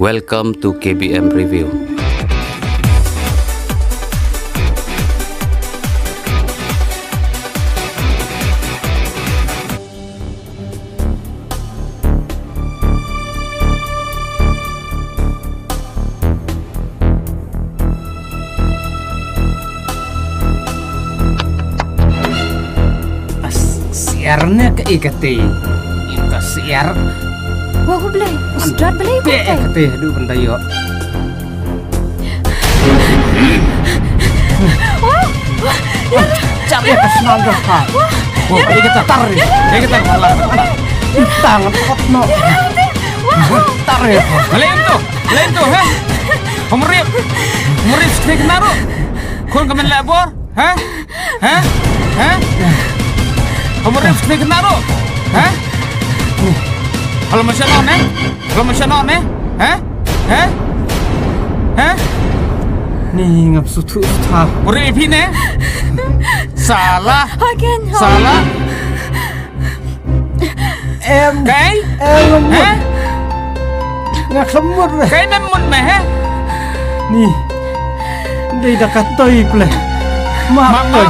Welcome to KBM Review. Siarnya ke ikati. Itu siar. Wah, belai. Sudah belai kau. Ikati, aduh bentar yuk. Wah, Cari ke senaga kah? Wah, ini kita tarik. Ini kita malah. Tangan kot no. Tarik. Lain tu, heh. Pemerip sedikit naruh. Kau kemen labor, heh? Pemerip sedikit naruh, heh? Kalau masih non, heh? Nih ngap sutu tak. Murid Ep1 ne? Salah. again. Salah. Cái hả? Ngạc lembut rồi. Cái memut mày hả? Ni. Đây đã cắt tôi play. Maaf tôi.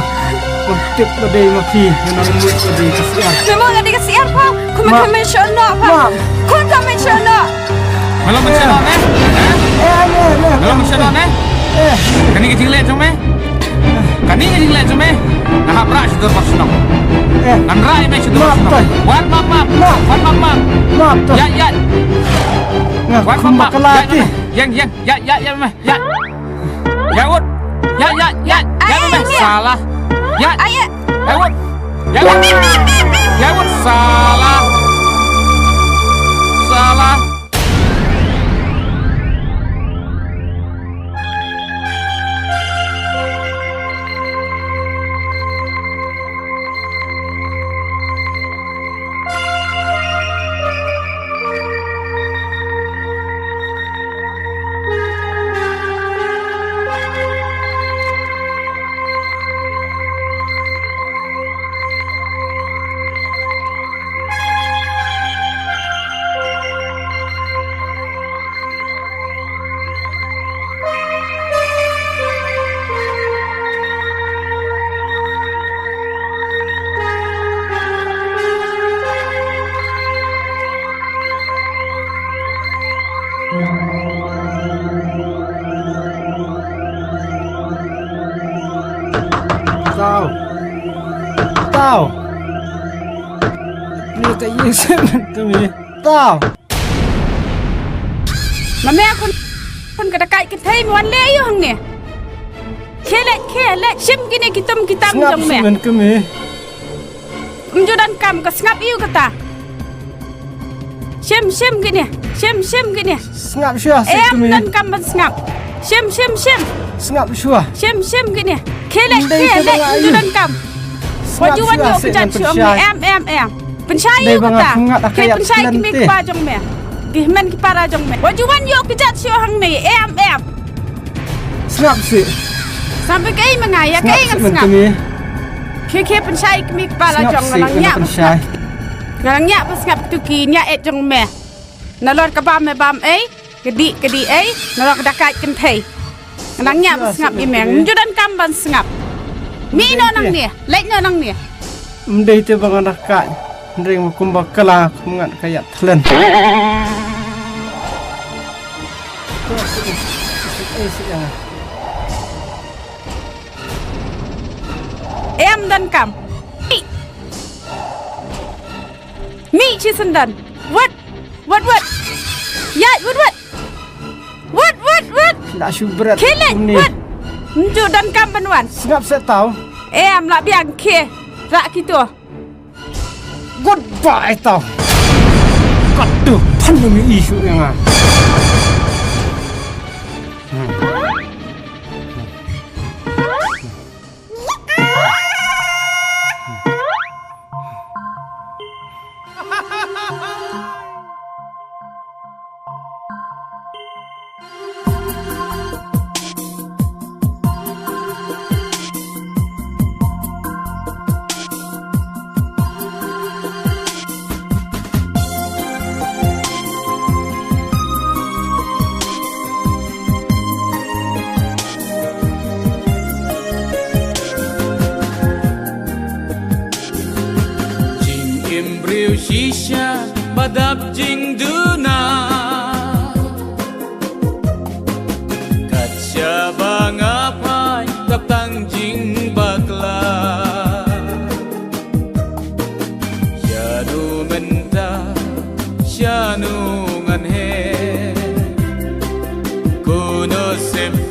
Untuk pada mafi yang lembut pada kasihan. Memang ada kasihan kau. Kau mentionok kau. Kau mentionok. Malam mentionok ne? Malam mentionok ne? Kani kecil leh cuma? Kani kecil leh cuma? Nah, beras itu pasno. Nanrai macam itu. Wan maaf. Maaf tu. Ya. Ngak Wan kumbak maaf. kelati. Yang. Ya. Ya wud. Ya meh. Salah. Ya. Ayat. Ya wud. Ya wud. Salah. Tahu. Ni tak Yusuf tu ni. Tahu. Mami aku pun kata kai kita ini wan le yo hang ni. Kele sim gini kita Ngap jong me. semen kami. Menjudan kam ke ngap iu kata. Sim gini. Ngap syah kami. Dan kam ban ngap. Sim. Ngap syah. Sim gini. Kele menjudan kam. Wajuan yo kejan syom em. Pensyai yo kata. Ke pensyai kimi ke jong me. Gihman ki para jong me. Wajuan yo kejan syom hang ni em. Ngap si. Sampai ke mengaya ke Ngap semen ngap. kami. Ke pensyai kimi kepala Ngap jong si ngalangnya. kena pensyai. Ngalangnya pas ngap tuki nya et jong me. Nalor ka bam kedi nalor ka dakai ken thei. Ngalangnya pas ngap imeng judan kamban ngap. Mi no nang ni, lek no nang ni. Mendai tu bang anak kat. Ndring kumbak kala kumangat kayak thlen. Em dan kam. Mi chi sendan. What? Ya, what? Tak syubrat. Kelek, what? Judan kam banwan. Ngap saya tahu. Em la biang ke. Rak gitu. Goodbye tahu. Kadu pandemi isu yang ah.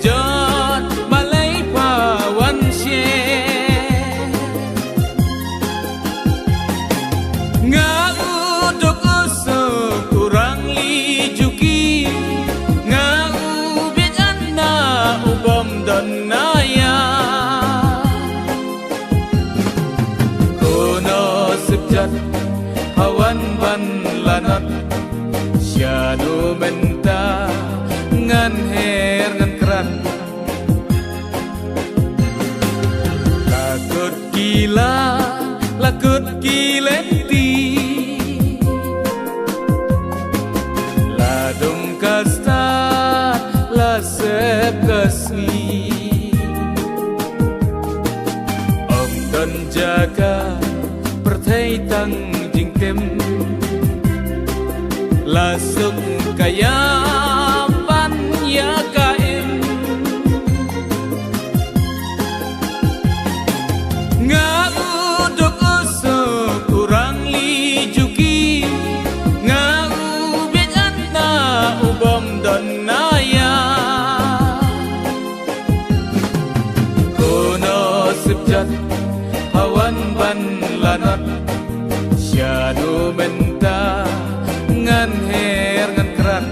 jot balai pawan she ngau dok uso kurang li juki ngau biat anna ubom donaya kono sejat pawan ban lanat syanu menta ngan her ngan keran lakut kilenti ladung kasta la sep kasli om dan jaga perthai tang jing tem la suk kaya pan ya kaim ngau dok uso kurang li juki ngau biat anna ubom donaya kono sejat hawan ban lanat syanu menta ngan her ngan keran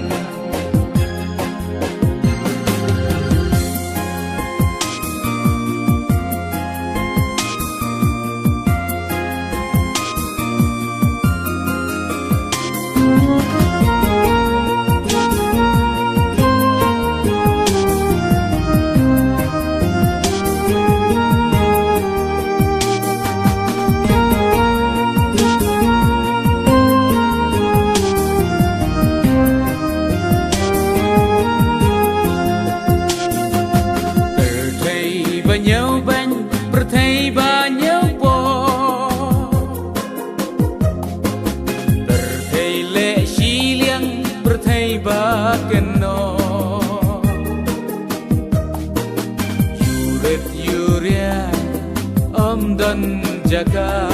jaga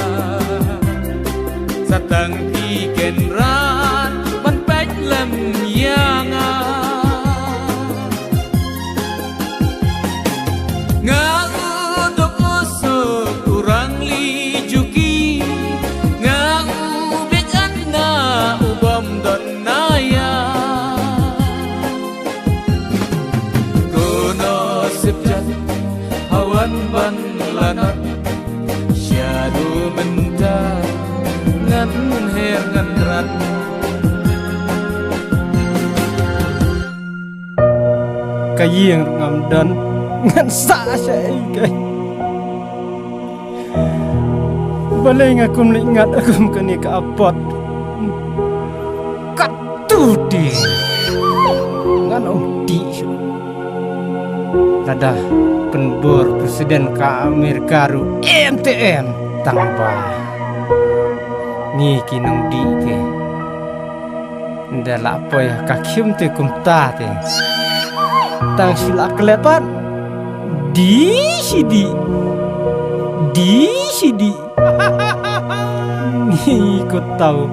satang piken ran ban pech lam yanga ngau dok uso kurang li juki ngau biat anna ubom donaya kono sejat hawan ban lanat syadu menta ngan her ngan rat kayeng ngam dan ngan sa sai kai balai ngakum ingat akum kani ka apot katu di ngan di ada penbor presiden ka Amerika ru MTN tambah ni kinong di te ndala apa ya kakim te kumta te tang sila kelepan di sidi ni ko tahu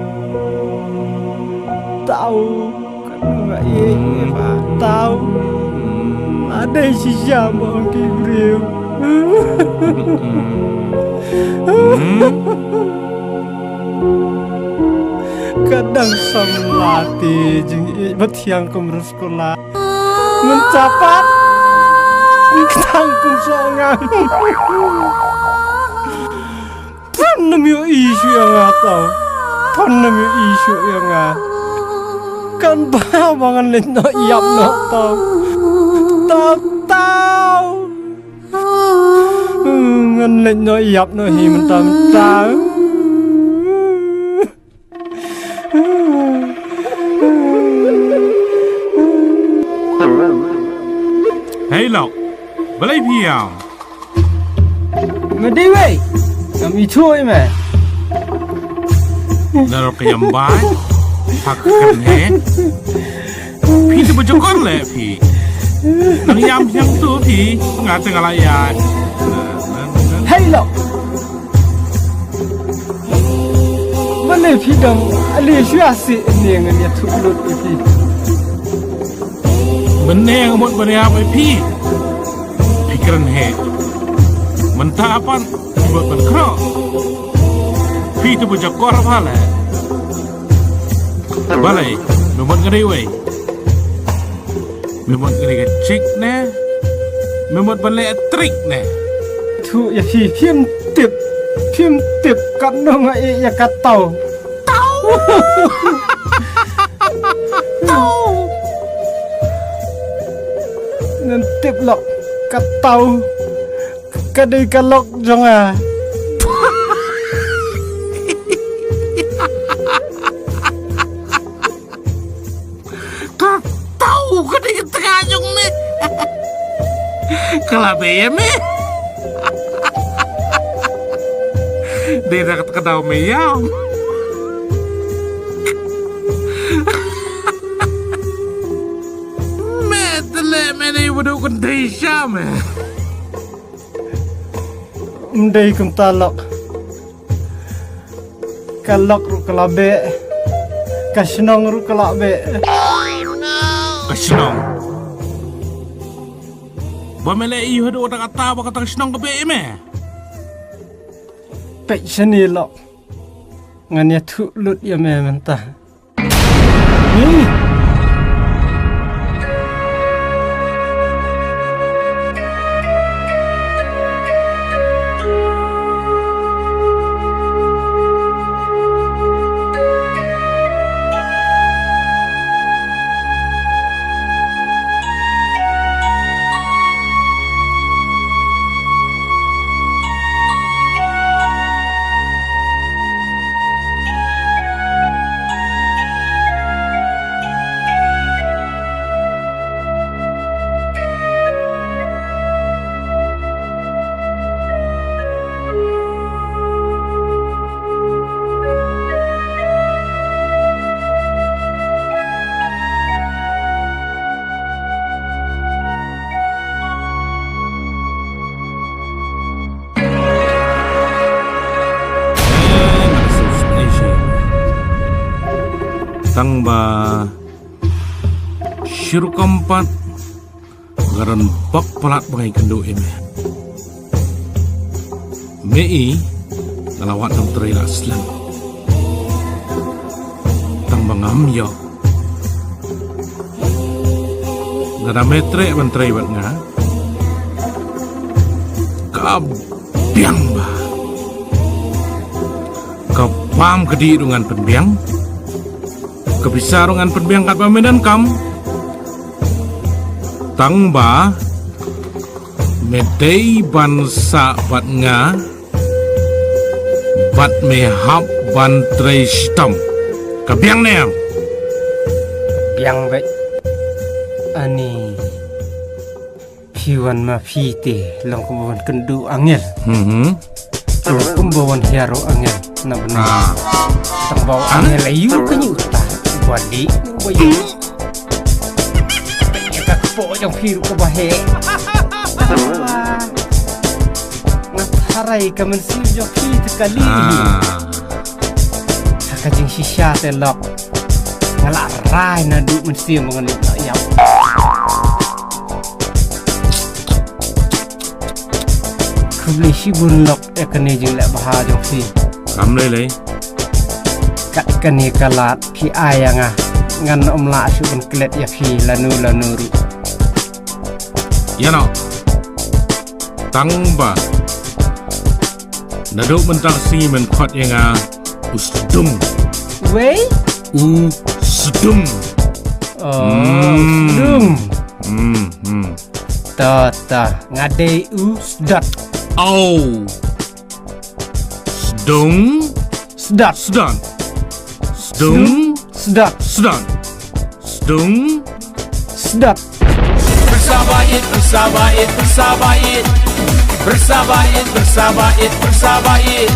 kan enggak tahu ada si siapa orang kibriu kadang samlati jeng betiang kumrus sekolah mencapat tangkum songang pandemi isu yang atau pandemi isu yang kan bangan leno iap no tau ngan leno iap no hi mentang Hei lộc, balai piang. Medi wei, kami cuy me. Narok yambai, hakkan he. Pi tu bejokon le pi. Nang yam tu pi, ngate ngalayan. Hei lộc, balai pi dong, ali syasi ni ngan ya tu lut pi. Meneng amot beriap pi. Pikiran he. Mentah apa buat berkerok. Pi tu bujak kor bala. Balai, membuat ngeri wei. Membuat ngeri kecik ne. Membuat balai trik ne. Tu ya phi phim tip kat nong ai ya kat tau. Nên tiếp lọc cắt tàu cái đi cắt lọc trong à Tahu ka di tengahjong ni. Kalabe ya me. Dia nak kedau meyam. Metele meni wudu kendai syam. đây cũng ta lọc cắt lọc ru kalabe kasnong ru kalabe Kesenong. Bamele iyo hadu otak kata apa kata kesenong ke be me. pe seni lọc ngan ya thu lut ya me mentah ni Tang ba syuru keempat garan bak pelat bangai kendo ini. Mei ngalawat nang terai aslan. Tang bangam yo. Ngada metre mentrai bat nga. Kabiang ba. Kapam kedi dengan penbiang. Kebisarungan penbiang kat paminan kam. Tang ba medei bansa bat nga bat mehap ban trei stam. Kabiang ne. biang vậy ani piwan ma pite long kumbon kendu angel kumbon hero angel na benar tang bawa angel ayu kanyu ta wadi bayu ka po trong phi ko ba he ngaharai ka man si jo phi kali ka jing shisha te lok ngala rai na du man si mangan na yaw kubli si bun lok e ka ne jing la baha jo phi Kam lei kat kani kalat phi ayanga ngan la su ben klet ya phi lanu ru Ya no. Tang ba naduk mentang si men khot yang usdum wei usdum dum ta ngade usdat au sdung sedat sedan sdung sedat sedan sdung sedat Pyrsa Baieid, Pyrsa Baieid, Pyrsa Baieid. Pyrsa Baieid, Pyrsa Baieid, Pyrsa Baieid.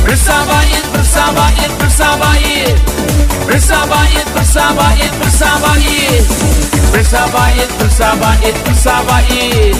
Pyrsa Baieid, Pyrsa Baieid, Pyrsa Baieid. Pyrsa Baieid, Pyrsa Baieid, Pyrsa Baieid. Pyrsa Baieid, Pyrsa Baieid, Pyrsa Baieid.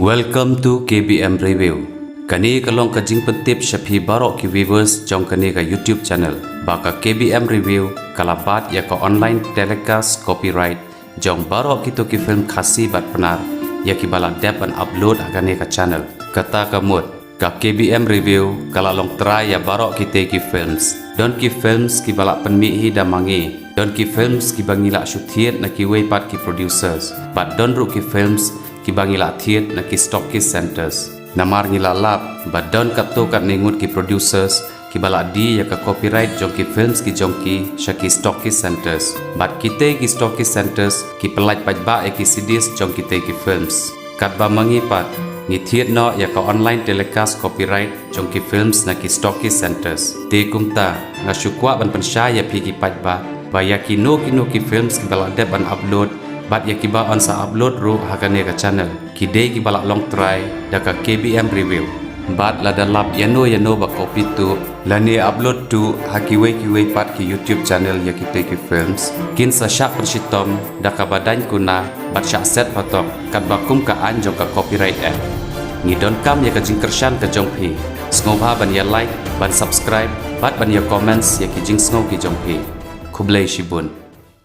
Welcome to KBM Review. Kani kalong kajing pentip syapi barok ki viewers jong kani ka YouTube channel. Baka KBM Review kalabat ya ka online telecast copyright jong barok kito ki film Khasi bat penar ya ki balak dep and upload kani ka channel. Kata kamut ka KBM Review kalalong try ya barok kita ki films. Don ki films ki balak penmihi damangi. Don ki films ki bangila syutiet na ki weipat ki producers. But don ru ki films ki bangila thiet na ki stockist centers. Namar ngila lap, but don kato kat ningut ki producers ki balak di ya ka copyright jong ki films ki jong ki syaki stockist centers. But kita ki stockist centers ki pelaj pajba ki CDs jong kita ki films. Kat ba mangipat ni thiet no ya ka online telecast copyright jong ki films na ki stockist centers. Te kumta na syukwa ban pensya ya pi ki pajba ba ya ki no ki films ki balak dep an upload. Bat ya kiba on sa upload ru hakane ka channel. Kidei ki balak long try da ka KBM Review. Bat la da lap yano ba copy tu la ni upload tu hakiwe pat ki YouTube channel ya kita ki films. Kin sa syak pershitom da ka badan kuna bat syak set patok kat bakum ka an jong ka copyright Ngi don kam ya ka jingkershan ka jong pi. Sngoba ban ya like ban subscribe bat ban ya comments ya ki jing sngo ki jong pi. Kublai shibun.